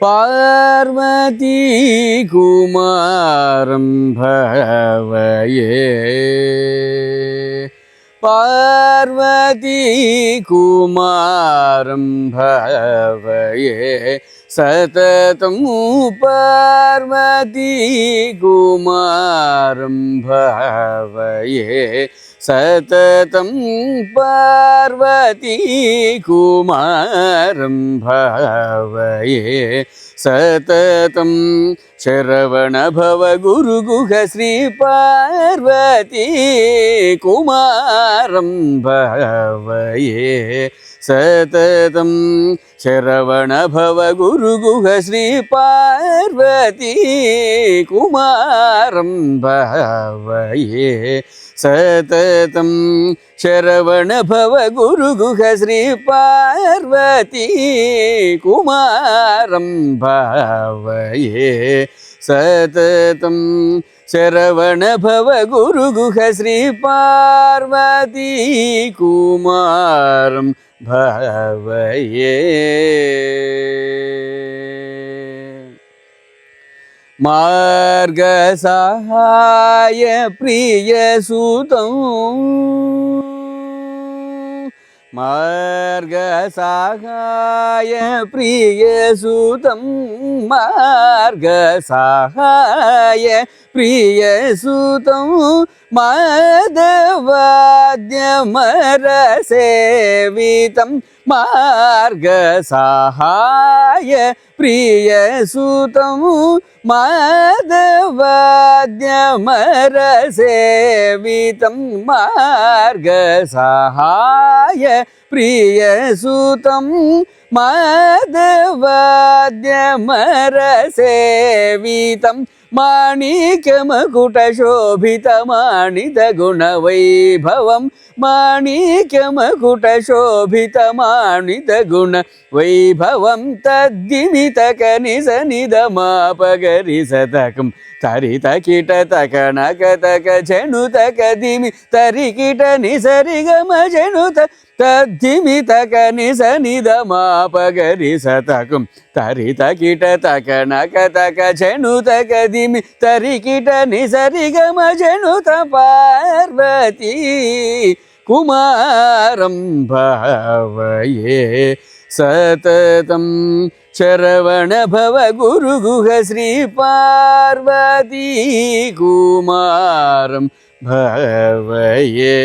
பார்வதி குமாரம் பவயே பார்வதி குமாரம் பவயே சததம் பார்வதி குமாரம் பவயே சததம் பார்வதி குமாரம் பவயே சததம் சரவண பவ குரு குஹ ஸ்ரீ பார்வதி குமாரம் பவயே சததம் சரவண பவ குரு குஹ ஸ்ரீ பார்வதி குமாரம் பவயே சததம் சரவண பவ குரு குஹ ஸ்ரீ பார்வதி குமாரம் பவயே சததம் சரவண பவ குரு குஹ ஸ்ரீ பார்வதி குமாரம் பவயே மார்க சகாய பிரிய சுதம் மார்க சகாய பிரிய சுதம் மார்க சகாய பிரிய சுதம் மாதவாத்யமர சேவிதம் மார்க சகாய பிரிய சுதம் மாதவாத்யமர சேவிதம் மார்க சகாய பிரிய சுதம் மாதவாத்யமர சேவிதம் மாணிक्यमकुटशोभितमानितगुणवैभवं माणिक्यमकुटशोभितमानितगुणवैभवं तद्दिमितकनिसनिदमापगरिसतकं तरितकिटतकनकतकचणुतकदिमि तरिकिटनिसरिगमजणुत तद्दिमितकनिसनिदमापगरिसतकं तरितकिटतकनकतकचणुतकदिमि तरिकिटनिसरिगमजणुत पार्वती कुमारं भवये सततं शरवण भव गुरु गुह श्री पार्वती कुमारं भवये।